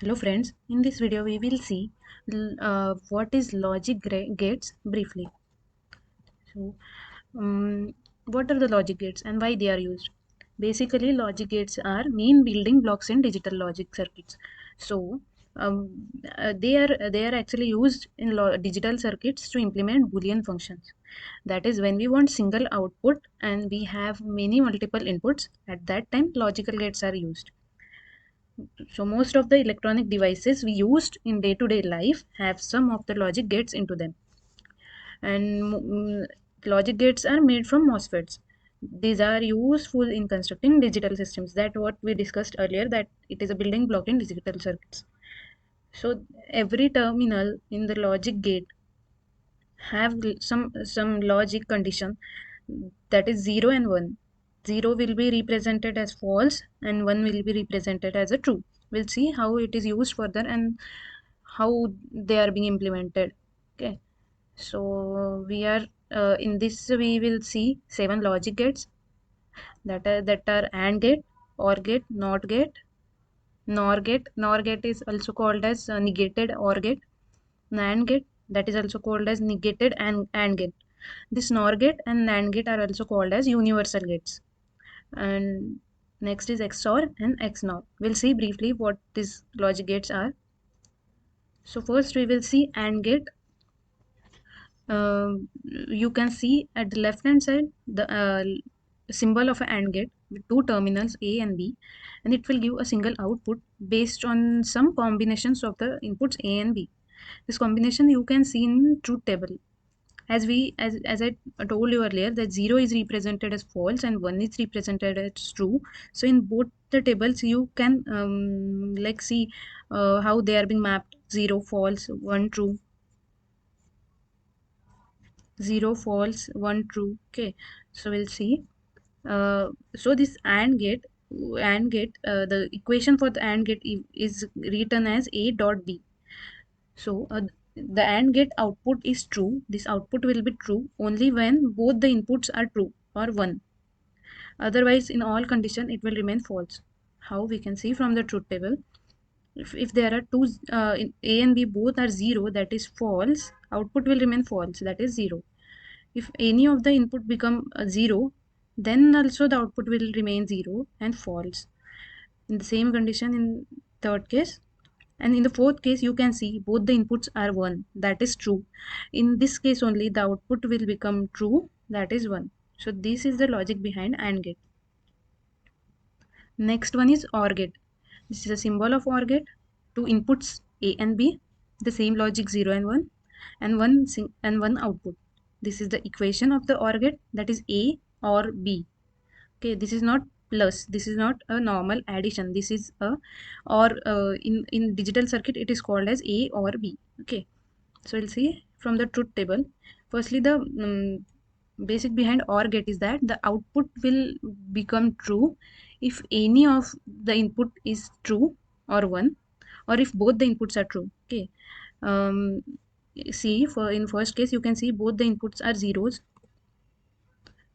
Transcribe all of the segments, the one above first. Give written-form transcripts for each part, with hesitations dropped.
Hello friends, in this video we will see what is gates briefly. So, what are the logic gates and why they are used? Basically, logic gates are main building blocks in digital logic circuits. So, they are actually used in digital circuits to implement Boolean functions. That is, when we want single output and we have many multiple inputs, at that time logical gates are used. So most of the electronic devices we used in day-to-day life have some of the logic gates into them. And logic gates are made from MOSFETs. These are useful in constructing digital systems. That what we discussed earlier, that it is a building block in digital circuits. So every terminal in the logic gate have some logic condition, that is 0 and 1. 0 will be represented as false and 1 will be represented as a true. We'll see how it is used further and how they are being implemented. Okay, so we are in this we will see 7 logic gates, that are AND gate, OR gate, NOT gate, NOR gate. NOR gate is also called as negated OR gate. NAND gate, that is also called as negated AND gate. This NOR gate and NAND gate are also called as universal gates. And next is XOR and XNOR. We'll see briefly what these logic gates are. So first we will see AND gate. You can see at the left hand side the symbol of an AND gate with two terminals A and B, and it will give a single output based on some combinations of the inputs A and B. This combination you can see in truth table. As I told you earlier, that 0 is represented as false and 1 is represented as true. So in both the tables you can like see how they are being mapped: 0 false, 1 true, 0 false, 1 true. Okay, so we'll see. So this AND gate, the equation for the AND gate is written as A dot B. So the AND gate output is true. This output will be true only when both the inputs are true or 1. Otherwise, in all condition, it will remain false. How we can see from the truth table. If there are two, A and B both are 0, that is false, output will remain false, that is 0. If any of the input become 0, then also the output will remain 0 and false. In the same condition in third case, and in the fourth case you can see both the inputs are 1, that is true. In this case only the output will become true, that is 1. So this is the logic behind AND gate. Next one is OR gate. This is a symbol of OR gate. Two inputs A and B, the same logic 0 and 1, and one output. This is the equation of the OR gate, that is A or B. Okay, this is not plus, this is not a normal addition, this is a or in digital circuit it is called as A or B. Okay, so we'll see from the truth table. Firstly, the basic behind OR gate is that the output will become true if any of the input is true or 1, or if both the inputs are true. Okay, um, see, for in first case you can see both the inputs are zeros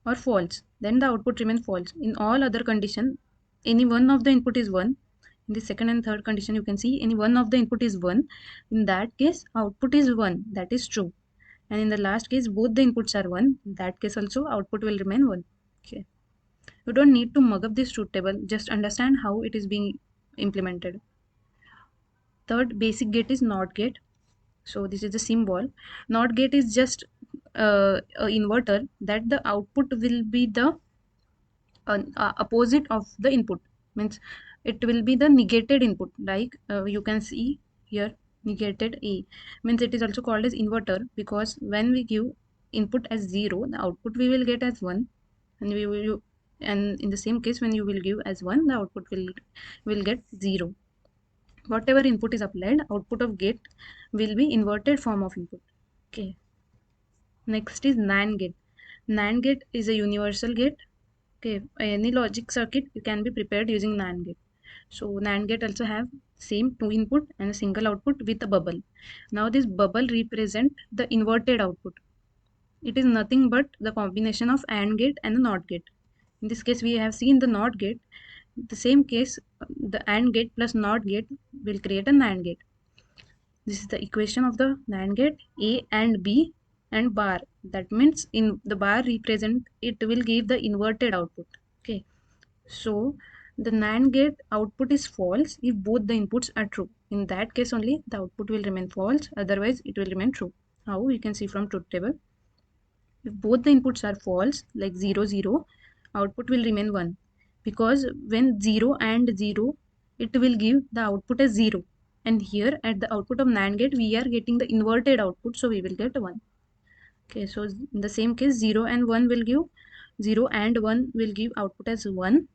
or false, then the output remains false. In all other condition, any one of the input is 1. In the second and third condition you can see any one of the input is 1. In that case output is 1, that is true. And in the last case both the inputs are 1, in that case also output will remain 1. Okay, you don't need to mug up this truth table, just understand how it is being implemented. Third basic gate is NOT gate. So this is the symbol. NOT gate is just a inverter that the output will be the opposite of the input, means it will be the negated input, like you can see here, negated A, means it is also called as inverter, because when we give input as 0, the output we will get as 1, and and in the same case when you will give as 1, the output will get 0. Whatever input is applied, output of gate will be inverted form of input. Okay, next is NAND gate. NAND gate is a universal gate. Okay, any logic circuit can be prepared using NAND gate. So NAND gate also have same two input and a single output with a bubble. Now this bubble represent the inverted output. It is nothing but the combination of AND gate and the NOT gate. In this case we have seen the NOT gate. The same case, the AND gate plus NOT gate will create a NAND gate. This is the equation of the NAND gate. A and B and bar. That means in the bar represent, it will give the inverted output. Okay. So the NAND gate output is false if both the inputs are true. In that case only the output will remain false, otherwise it will remain true. How? You can see from truth table. If both the inputs are false, like 0, 0, output will remain 1. Because when 0 and 0, it will give the output as 0. And here at the output of NAND gate, we are getting the inverted output, so we will get 1. Okay, so in the same case, 0 and 1 will give, 0 and 1 will give output as 1.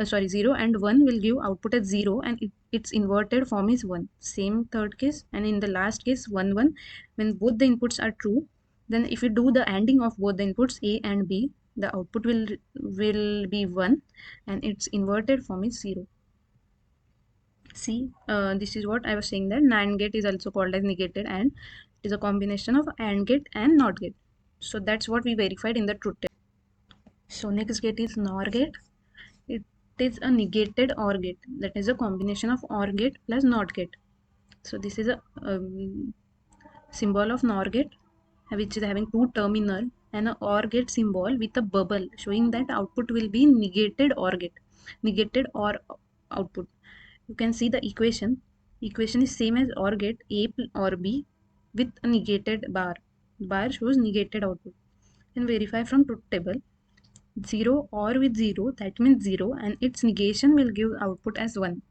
0 and 1 will give output as 0, and its inverted form is 1. Same third case, and in the last case 1, 1, when both the inputs are true, then if you do the ANDing of both the inputs A and B, the output will be 1 and its inverted form is 0. See, this is what I was saying, that NAND gate is also called as negated AND. It is a combination of AND gate and NOT gate. So that's what we verified in the truth table. So next gate is NOR gate. It is a negated OR gate, that is a combination of OR gate plus NOT gate. So this is a symbol of NOR gate, which is having two terminal, and a OR gate symbol with a bubble showing that output will be negated OR gate, negated OR output. You can see the equation. Equation is same as OR gate, A or B with a negated bar. Bar shows negated output. And verify from truth table. 0 OR with 0, that means 0, and its negation will give output as 1.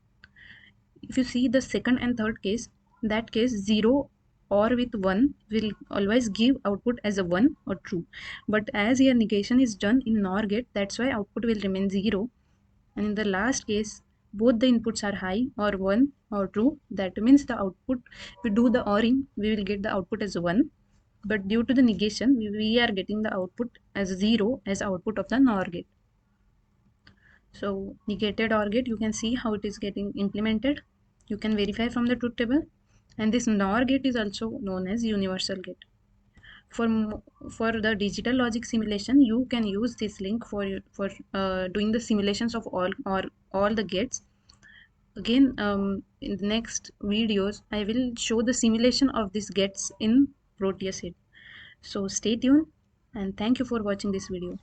If you see the second and third case, that case 0 OR with 1 will always give output as a 1 or true. But as here negation is done in NOR gate, that's why output will remain 0. And in the last case, both the inputs are high or 1 or true. That means the output, if we do the ORing, we will get the output as 1. But due to the negation, we are getting the output as 0 as output of the NOR gate. So negated OR gate, you can see how it is getting implemented. You can verify from the truth table. And this NOR gate is also known as universal gate. For the digital logic simulation, you can use this link for doing the simulations of all the gates. Again, in the next videos, I will show the simulation of these gates in Proteus. So stay tuned, and thank you for watching this video.